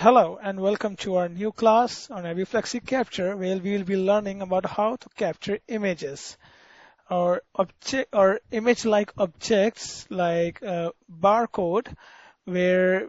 Hello and welcome to our new class on ABBYY FlexiCapture, where we will be learning about how to capture images or image-like objects like a barcode, where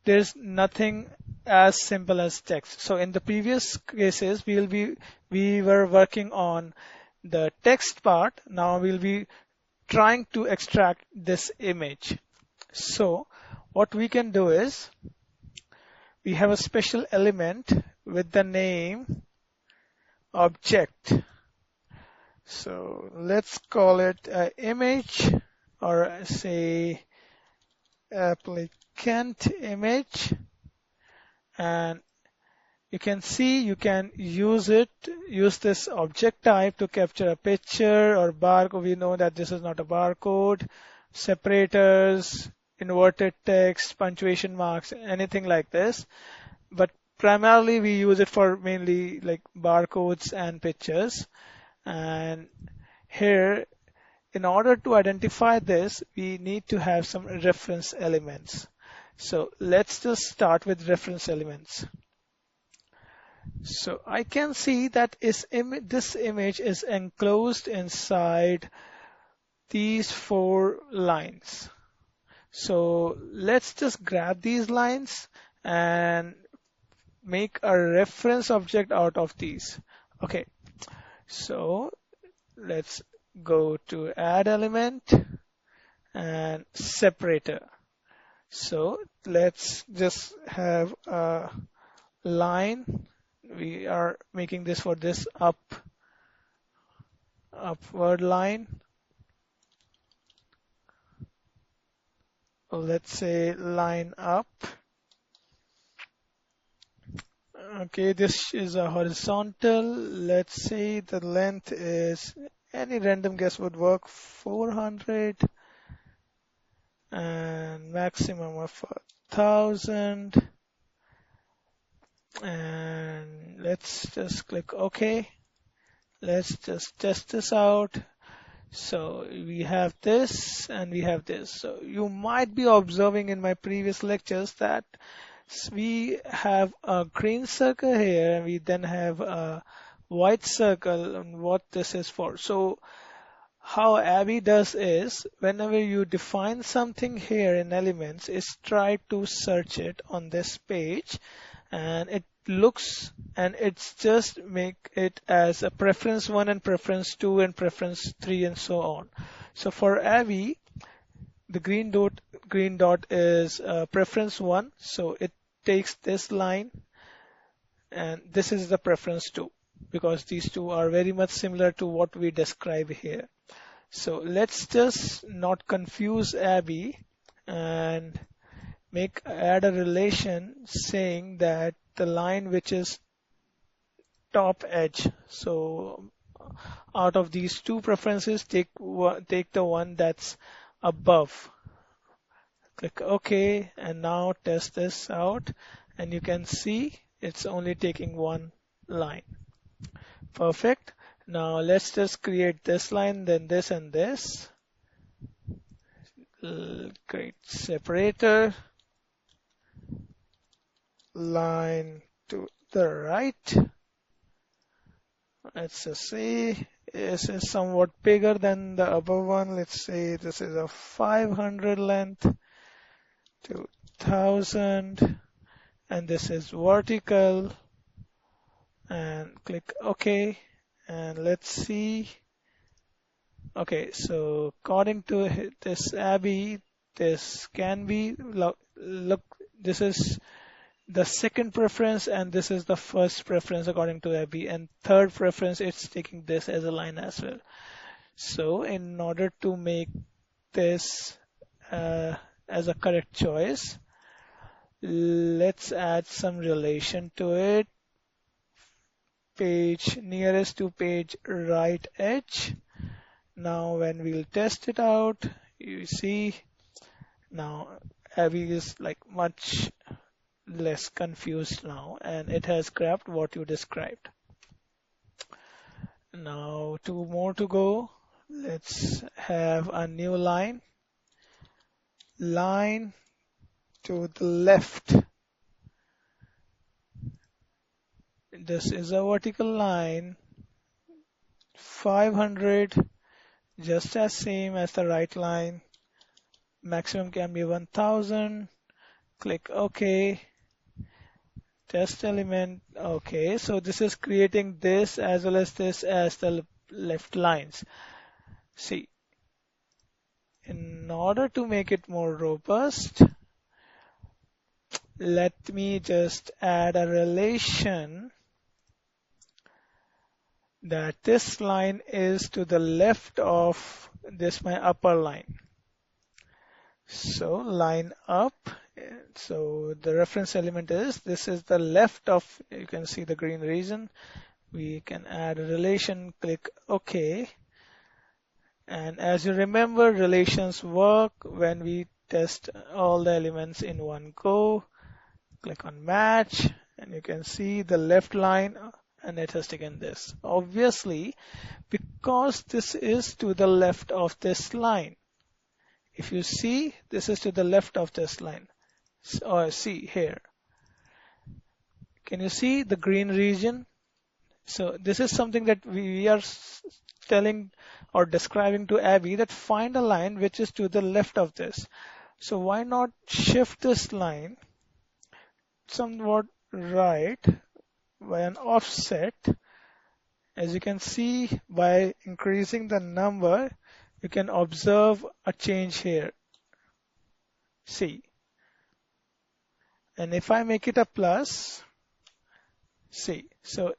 there's nothing as simple as text. So in the previous cases, we were working on the text part. Now we'll be trying to extract this image. So what we can do is we have a special element with the name object. So let's call it image, or say applicant image, and you can see you can use this object type to capture a picture or barcode. We know that this is not a barcode, separators, inverted text, punctuation marks, anything like this. But primarily we use it for mainly like barcodes and pictures. And here, in order to identify this, we need to have some reference elements. So let's just start with reference elements. So I can see that this image is enclosed inside these 4 lines. So let's just grab these lines and make a reference object out of these. Okay, so let's go to add element and separator. So let's just have a line. We are making this for this upward line. Let's say line up. Okay, this is a horizontal. Let's say the length is, any random guess would work, 400 and maximum of 1000. And let's just click OK. Let's just test this out. So we have this and we have this. So you might be observing in my previous lectures that we have a green circle here and we then have a white circle, and what this is for. So how ABBYY does is, whenever you define something here in elements, is try to search it on this page, and it looks, and it's just make it as a preference 1 and preference 2 and preference 3 and so on. So for ABBYY, the green dot is preference 1, so it takes this line, and this is the preference 2, because these two are very much similar to what we describe here. So let's just not confuse ABBYY and add a relation saying that the line which is top edge. So out of these two preferences, take the one that's above. Click OK, and now test this out, and you can see it's only taking one line. Perfect. Now let's just create this line, then this and this. Create separator, line to the right. Let's just say this is somewhat bigger than the above one. Let's say this is a 500 length to 1000, and this is vertical, and click OK, and let's see. Okay, so according to this ABBYY, this can be, look, this is the second preference and this is the first preference according to ABBYY, and third preference, it's taking this as a line as well. So in order to make this as a correct choice, let's add some relation to it. Page nearest to page right edge. Now when we'll test it out, you see now ABBYY is like much less confused now, and it has grabbed what you described. Now 2 more to go. Let's have a new line to the left. This is a vertical line, 500, just as same as the right line. Maximum can be 1000. Click OK. Test element. Okay, so this is creating this as well as this as the left lines. See, in order to make it more robust, let me just add a relation that this line is to the left of this my upper line. So line up. So the reference element is, this is the left of, you can see the green region. We can add a relation, click OK. And as you remember, relations work when we test all the elements in one go. Click on match and you can see the left line and it has taken this. Obviously, because this is to the left of this line. If you see, this is to the left of this line. Or see here. Can you see the green region? So this is something that we are telling or describing to Abby, that find a line which is to the left of this. So why not shift this line somewhat right by an offset? As you can see, by increasing the number, you can observe a change here. See. And if I make it a plus, see, so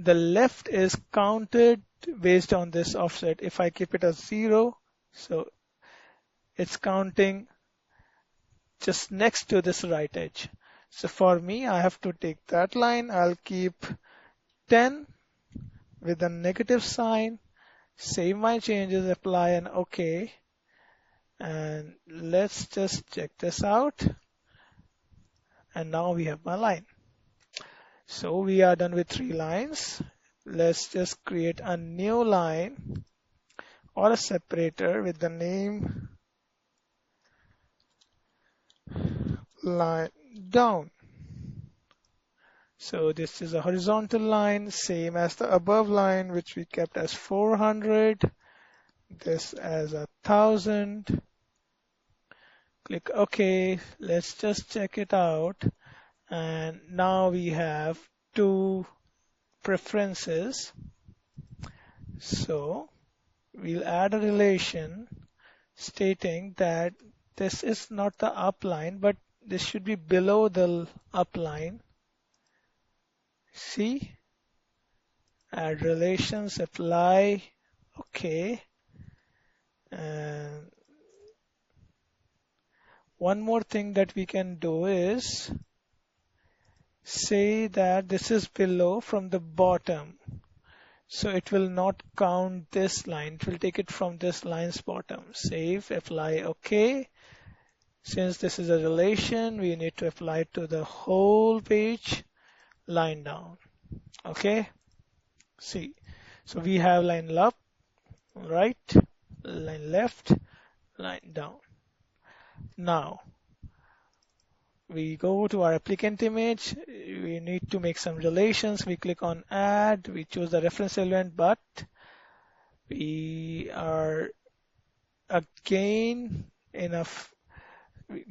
the left is counted based on this offset. If I keep it as 0, so it's counting just next to this right edge. So for me, I have to take that line. I'll keep 10 with a negative sign, save my changes, apply and OK. And let's just check this out. And now we have my line. So we are done with 3 lines. Let's just create a new line or a separator with the name line down. So this is a horizontal line, same as the above line, which we kept as 400. This as 1000. Click OK. Let's just check it out. And now we have 2 preferences. So we'll add a relation stating that this is not the up line, but this should be below the up line. See? Add relations, apply, OK. And one more thing that we can do is say that this is below from the bottom. So it will not count this line. It will take it from this line's bottom. Save, apply, OK. Since this is a relation, we need to apply it to the whole page, line down. OK. See. So we have line up, right, line left, line down. Now, we go to our applicant image. We need to make some relations. We click on add. We choose the reference element, but we are again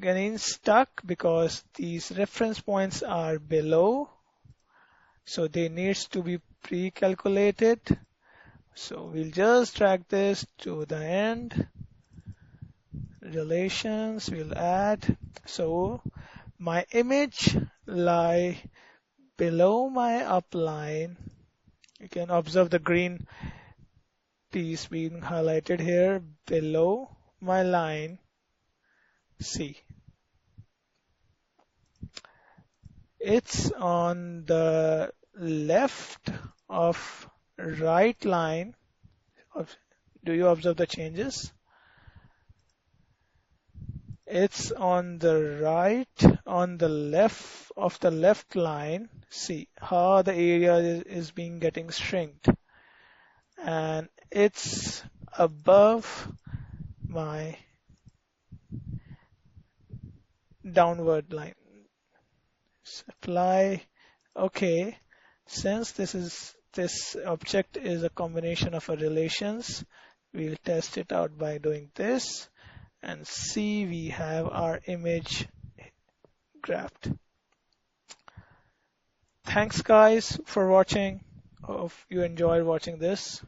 getting stuck because these reference points are below. So they needs to be pre-calculated. So we'll just drag this to the end. Relations, we'll add. So my image lie below my upline. You can observe the green piece being highlighted here below my line. See, it's on the left of right line. Do you observe the changes? It's on the right, on the left of the left line. See how the area is being getting shrinked. And it's above my downward line. So apply, OK. Since this object is a combination of a relations, we'll test it out by doing this and see we have our image graphed. Thanks guys for watching. Hope you enjoyed watching this.